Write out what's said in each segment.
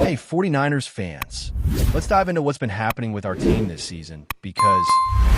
Hey, 49ers fans, let's dive into what's been happening with our team this season because,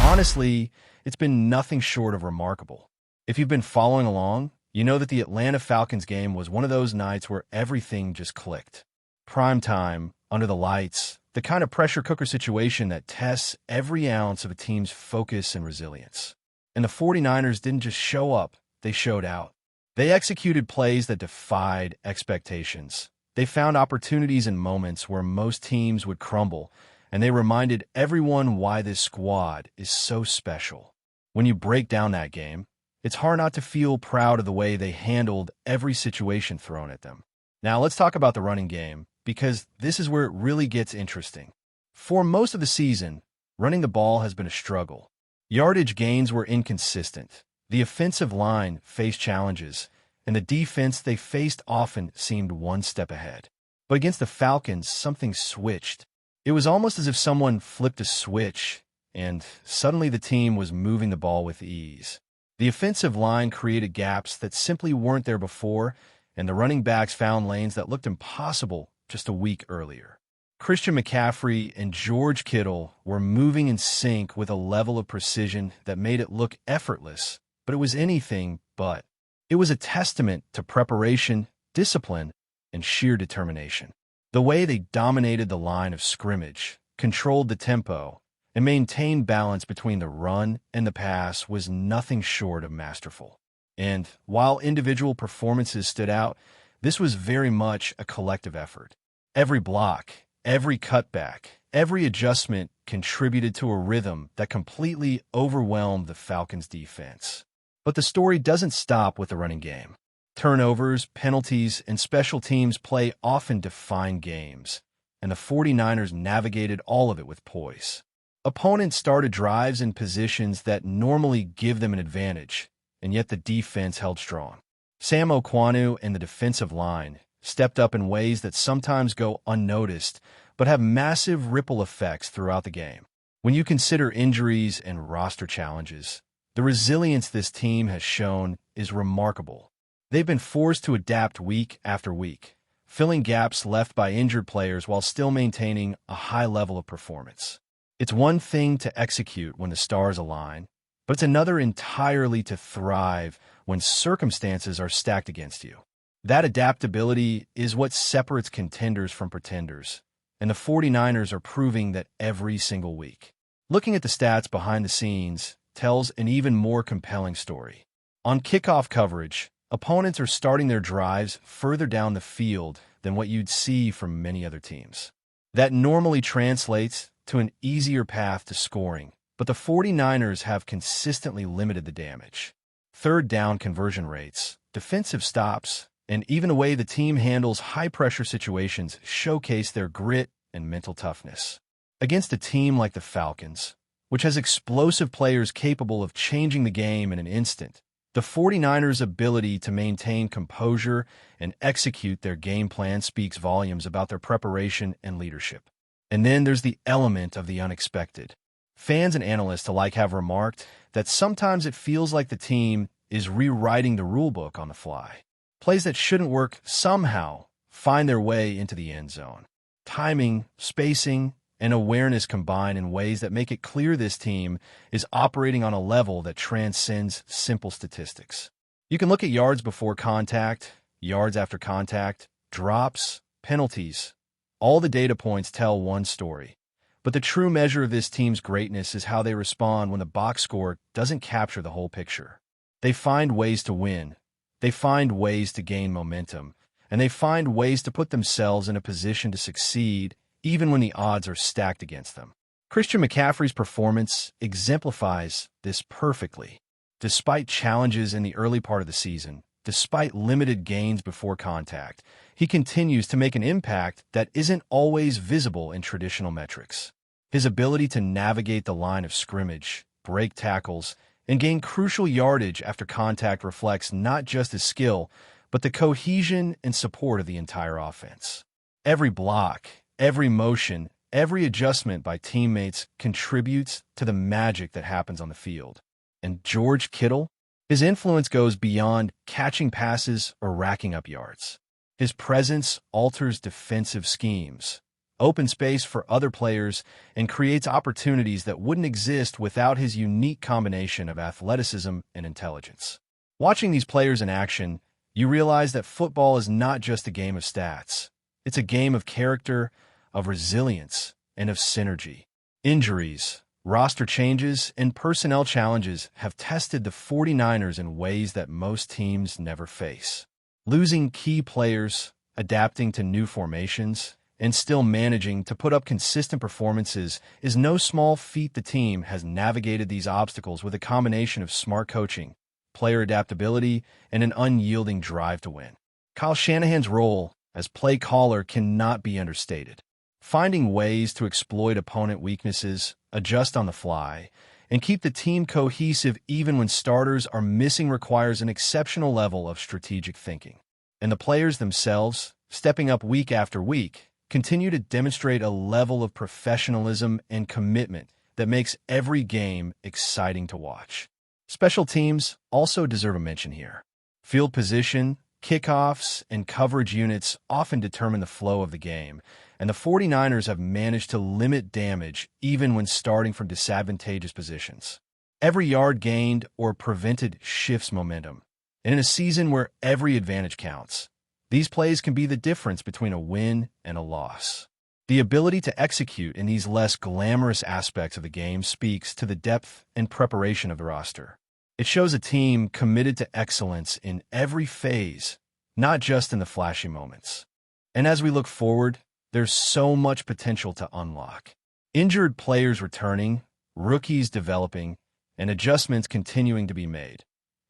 honestly, it's been nothing short of remarkable. If you've been following along, you know that the Atlanta Falcons game was one of those nights where everything just clicked. Prime time, under the lights, the kind of pressure cooker situation that tests every ounce of a team's focus and resilience. And the 49ers didn't just show up, they showed out. They executed plays that defied expectations. They found opportunities and moments where most teams would crumble, and they reminded everyone why this squad is so special. When you break down that game, it's hard not to feel proud of the way they handled every situation thrown at them. Now let's talk about the running game, because this is where it really gets interesting. For most of the season, running the ball has been a struggle. Yardage gains were inconsistent. The offensive line faced challenges, and the defense they faced often seemed one step ahead. But against the Falcons, something switched. It was almost as if someone flipped a switch, and suddenly the team was moving the ball with ease. The offensive line created gaps that simply weren't there before, and the running backs found lanes that looked impossible just a week earlier. Christian McCaffrey and George Kittle were moving in sync with a level of precision that made it look effortless, but it was anything but. It was a testament to preparation, discipline, and sheer determination. The way they dominated the line of scrimmage, controlled the tempo, and maintained balance between the run and the pass was nothing short of masterful. And while individual performances stood out, this was very much a collective effort. Every block, every cutback, every adjustment contributed to a rhythm that completely overwhelmed the Falcons' defense. But the story doesn't stop with the running game. Turnovers, penalties, and special teams play often define games, and the 49ers navigated all of it with poise. Opponents started drives in positions that normally give them an advantage, and yet the defense held strong. Sam Okwonu and the defensive line stepped up in ways that sometimes go unnoticed, but have massive ripple effects throughout the game. When you consider injuries and roster challenges, the resilience this team has shown is remarkable. They've been forced to adapt week after week, filling gaps left by injured players while still maintaining a high level of performance. It's one thing to execute when the stars align, but it's another entirely to thrive when circumstances are stacked against you. That adaptability is what separates contenders from pretenders, and the 49ers are proving that every single week. Looking at the stats behind the scenes tells an even more compelling story. On kickoff coverage, opponents are starting their drives further down the field than what you'd see from many other teams. That normally translates to an easier path to scoring, but the 49ers have consistently limited the damage. Third down conversion rates, defensive stops, and even the way the team handles high-pressure situations showcase their grit and mental toughness. Against a team like the Falcons, which has explosive players capable of changing the game in an instant, the 49ers' ability to maintain composure and execute their game plan speaks volumes about their preparation and leadership. And then there's the element of the unexpected. Fans and analysts alike have remarked that sometimes it feels like the team is rewriting the rulebook on the fly. Plays that shouldn't work somehow find their way into the end zone. Timing, spacing, and awareness combine in ways that make it clear this team is operating on a level that transcends simple statistics. You can look at yards before contact, yards after contact, drops, penalties. All the data points tell one story. But the true measure of this team's greatness is how they respond when the box score doesn't capture the whole picture. They find ways to win. They find ways to gain momentum. And they find ways to put themselves in a position to succeed even when the odds are stacked against them. Christian McCaffrey's performance exemplifies this perfectly. Despite challenges in the early part of the season, despite limited gains before contact, he continues to make an impact that isn't always visible in traditional metrics. His ability to navigate the line of scrimmage, break tackles, and gain crucial yardage after contact reflects not just his skill, but the cohesion and support of the entire offense. Every block, every motion, every adjustment by teammates contributes to the magic that happens on the field. And George Kittle? His influence goes beyond catching passes or racking up yards. His presence alters defensive schemes, opens space for other players, and creates opportunities that wouldn't exist without his unique combination of athleticism and intelligence. Watching these players in action, you realize that football is not just a game of stats. It's a game of character, of resilience, and of synergy. Injuries, roster changes, and personnel challenges have tested the 49ers in ways that most teams never face. Losing key players, adapting to new formations, and still managing to put up consistent performances is no small feat. The team has navigated these obstacles with a combination of smart coaching, player adaptability, and an unyielding drive to win. Kyle Shanahan's role as play caller cannot be understated. Finding ways to exploit opponent weaknesses, adjust on the fly, and keep the team cohesive even when starters are missing requires an exceptional level of strategic thinking. And the players themselves, stepping up week after week, continue to demonstrate a level of professionalism and commitment that makes every game exciting to watch. Special teams also deserve a mention here. Field position, kickoffs, and coverage units often determine the flow of the game, and the 49ers have managed to limit damage even when starting from disadvantageous positions. Every yard gained or prevented shifts momentum, and in a season where every advantage counts, these plays can be the difference between a win and a loss. The ability to execute in these less glamorous aspects of the game speaks to the depth and preparation of the roster. It shows a team committed to excellence in every phase, not just in the flashy moments. And as we look forward, there's so much potential to unlock. Injured players returning, rookies developing, and adjustments continuing to be made.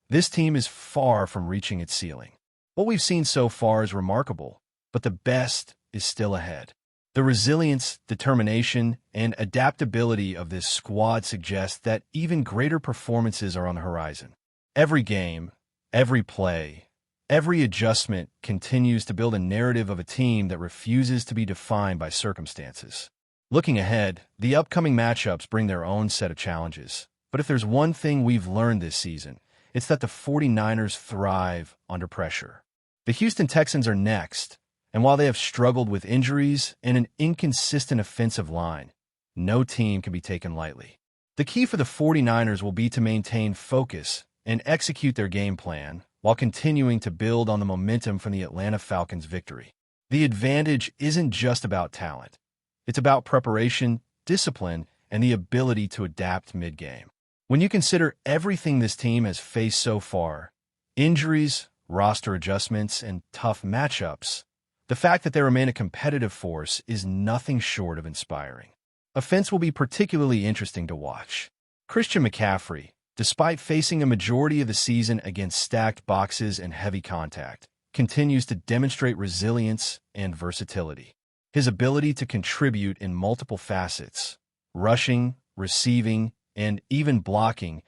This team is far from reaching its ceiling. What we've seen so far is remarkable, but the best is still ahead. The resilience, determination, and adaptability of this squad suggest that even greater performances are on the horizon. Every game, every play, every adjustment continues to build a narrative of a team that refuses to be defined by circumstances. Looking ahead, the upcoming matchups bring their own set of challenges. But if there's one thing we've learned this season, it's that the 49ers thrive under pressure. The Houston Texans are next, and while they have struggled with injuries and an inconsistent offensive line, no team can be taken lightly. The key for the 49ers will be to maintain focus and execute their game plan while continuing to build on the momentum from the Atlanta Falcons' victory. The advantage isn't just about talent. It's about preparation, discipline, and the ability to adapt mid-game. When you consider everything this team has faced so far, injuries, roster adjustments, and tough matchups, the fact that they remain a competitive force is nothing short of inspiring. Offense will be particularly interesting to watch. Christian McCaffrey, despite facing a majority of the season against stacked boxes and heavy contact, continues to demonstrate resilience and versatility. His ability to contribute in multiple facets, rushing, receiving, and even blocking,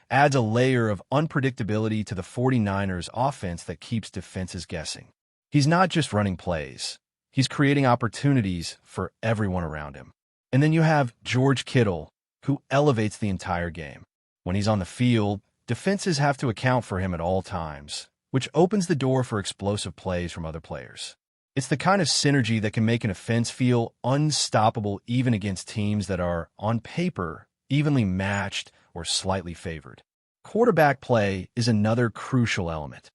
adds a layer of unpredictability to the 49ers' offense that keeps defenses guessing. He's not just running plays. He's creating opportunities for everyone around him. And then you have George Kittle, who elevates the entire game. When he's on the field, defenses have to account for him at all times, which opens the door for explosive plays from other players. It's the kind of synergy that can make an offense feel unstoppable even against teams that are, on paper, evenly matched or slightly favored. Quarterback play is another crucial element.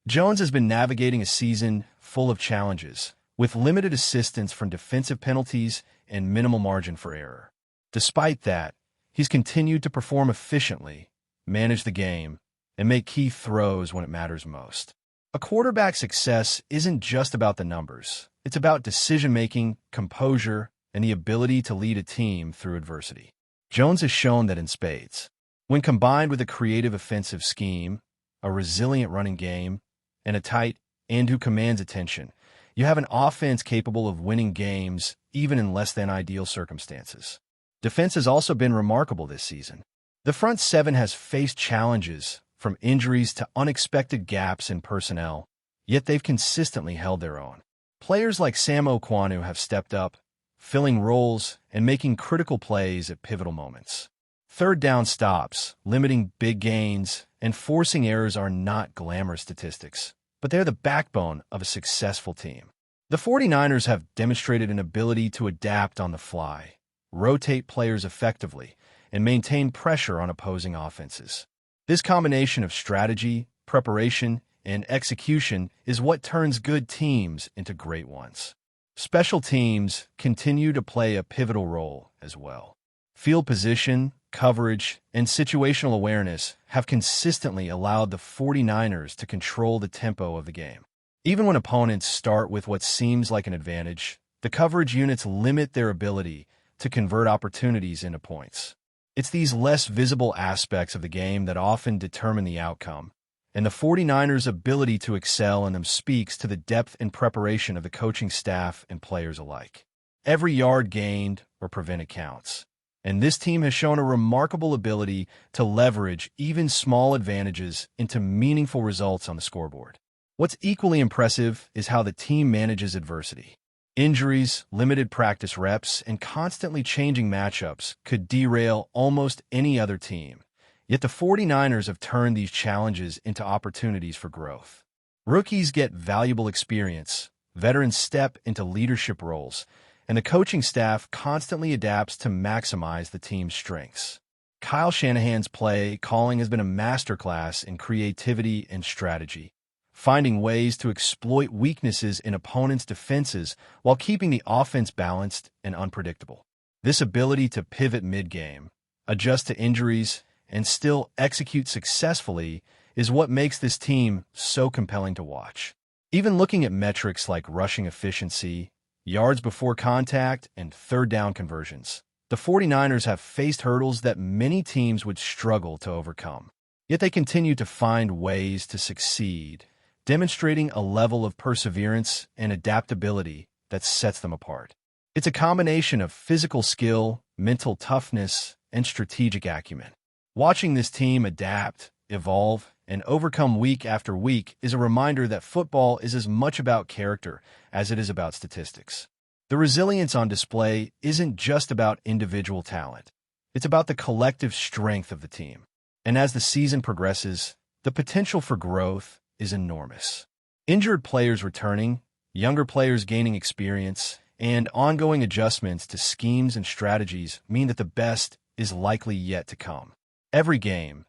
Jones has been navigating a season full of challenges, with limited assistance from defensive penalties and minimal margin for error. Despite that, he's continued to perform efficiently, manage the game, and make key throws when it matters most. A quarterback's success isn't just about the numbers. It's about decision-making, composure, and the ability to lead a team through adversity. Jones has shown that in spades. When combined with a creative offensive scheme, a resilient running game, and a tight end who commands attention, you have an offense capable of winning games even in less than ideal circumstances. Defense has also been remarkable this season. The front seven has faced challenges, from injuries to unexpected gaps in personnel, yet they've consistently held their own. Players like Sam Okwonu have stepped up, filling roles and making critical plays at pivotal moments. Third down stops, limiting big gains, and forcing errors are not glamorous statistics, but they're the backbone of a successful team. The 49ers have demonstrated an ability to adapt on the fly, rotate players effectively, and maintain pressure on opposing offenses. This combination of strategy, preparation, and execution is what turns good teams into great ones. Special teams continue to play a pivotal role as well. Field position, coverage, and situational awareness have consistently allowed the 49ers to control the tempo of the game. Even when opponents start with what seems like an advantage, the coverage units limit their ability to convert opportunities into points. It's these less visible aspects of the game that often determine the outcome, and the 49ers' ability to excel in them speaks to the depth and preparation of the coaching staff and players alike. Every yard gained or prevented counts, and this team has shown a remarkable ability to leverage even small advantages into meaningful results on the scoreboard. What's equally impressive is how the team manages adversity. Injuries, limited practice reps, and constantly changing matchups could derail almost any other team. Yet the 49ers have turned these challenges into opportunities for growth. Rookies get valuable experience, veterans step into leadership roles, and the coaching staff constantly adapts to maximize the team's strengths. Kyle Shanahan's play calling has been a masterclass in creativity and strategy, finding ways to exploit weaknesses in opponents' defenses while keeping the offense balanced and unpredictable. This ability to pivot mid-game, adjust to injuries, and still execute successfully is what makes this team so compelling to watch. Even looking at metrics like rushing efficiency, yards before contact, and third down conversions, the 49ers have faced hurdles that many teams would struggle to overcome. Yet they continue to find ways to succeed, demonstrating a level of perseverance and adaptability that sets them apart. It's a combination of physical skill, mental toughness, and strategic acumen. Watching this team adapt, evolve, and overcome week after week is a reminder that football is as much about character as it is about statistics. The resilience on display isn't just about individual talent. It's about the collective strength of the team. And as the season progresses, the potential for growth is enormous. Injured players returning, younger players gaining experience, and ongoing adjustments to schemes and strategies mean that the best is likely yet to come. Every game,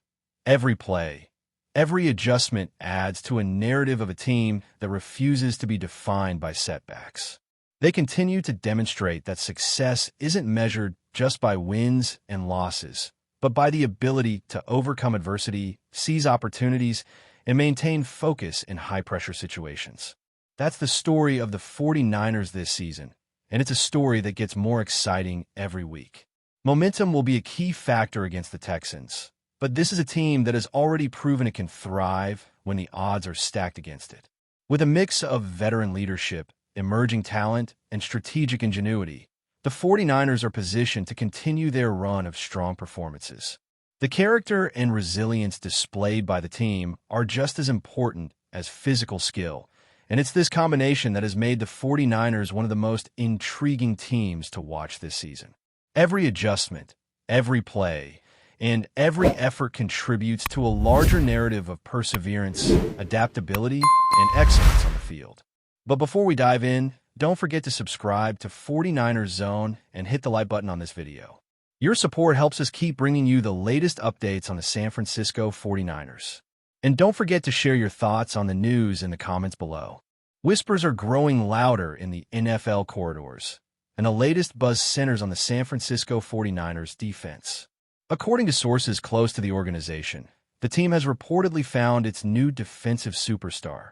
every play, every adjustment adds to a narrative of a team that refuses to be defined by setbacks. They continue to demonstrate that success isn't measured just by wins and losses, but by the ability to overcome adversity, seize opportunities, and maintain focus in high-pressure situations. That's the story of the 49ers this season, and it's a story that gets more exciting every week. Momentum will be a key factor against the Texans, but this is a team that has already proven it can thrive when the odds are stacked against it. With a mix of veteran leadership, emerging talent, and strategic ingenuity, the 49ers are positioned to continue their run of strong performances. The character and resilience displayed by the team are just as important as physical skill, and it's this combination that has made the 49ers one of the most intriguing teams to watch this season. Every adjustment, every play, and every effort contributes to a larger narrative of perseverance, adaptability, and excellence on the field. But before we dive in, don't forget to subscribe to 49ers Zone and hit the like button on this video. Your support helps us keep bringing you the latest updates on the San Francisco 49ers. And don't forget to share your thoughts on the news in the comments below. Whispers are growing louder in the NFL corridors, and the latest buzz centers on the San Francisco 49ers defense. According to sources close to the organization, the team has reportedly found its new defensive superstar,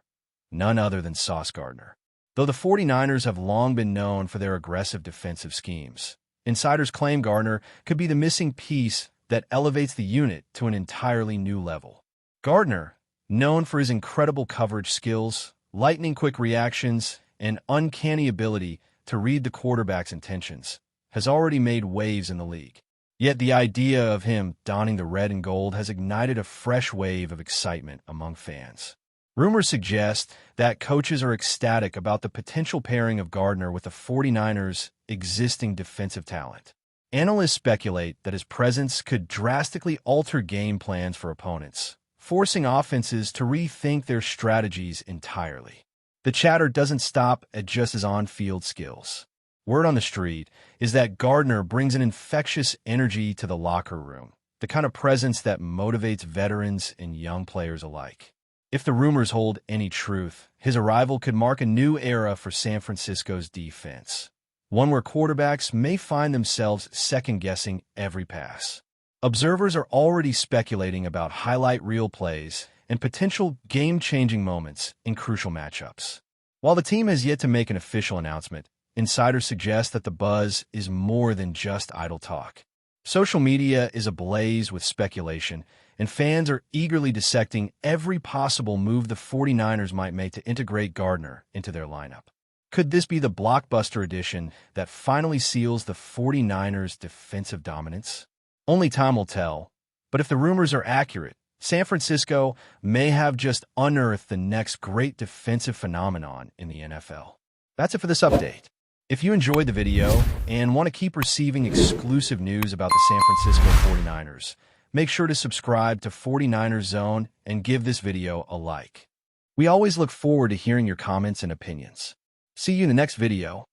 none other than Sauce Gardner. Though the 49ers have long been known for their aggressive defensive schemes, insiders claim Gardner could be the missing piece that elevates the unit to an entirely new level. Gardner, known for his incredible coverage skills, lightning-quick reactions, and uncanny ability to read the quarterback's intentions, has already made waves in the league. Yet the idea of him donning the red and gold has ignited a fresh wave of excitement among fans. Rumors suggest that coaches are ecstatic about the potential pairing of Gardner with the 49ers' existing defensive talent. Analysts speculate that his presence could drastically alter game plans for opponents, forcing offenses to rethink their strategies entirely. The chatter doesn't stop at just his on-field skills. Word on the street is that Gardner brings an infectious energy to the locker room, the kind of presence that motivates veterans and young players alike. If the rumors hold any truth, his arrival could mark a new era for San Francisco's defense, one where quarterbacks may find themselves second-guessing every pass. Observers are already speculating about highlight reel plays and potential game-changing moments in crucial matchups. While the team has yet to make an official announcement, insiders suggest that the buzz is more than just idle talk. Social media is ablaze with speculation, and fans are eagerly dissecting every possible move the 49ers might make to integrate Gardner into their lineup. Could this be the blockbuster addition that finally seals the 49ers' defensive dominance? Only time will tell, but if the rumors are accurate, San Francisco may have just unearthed the next great defensive phenomenon in the NFL. That's it for this update. If you enjoyed the video and want to keep receiving exclusive news about the San Francisco 49ers, make sure to subscribe to 49ers Zone and give this video a like. We always look forward to hearing your comments and opinions. See you in the next video.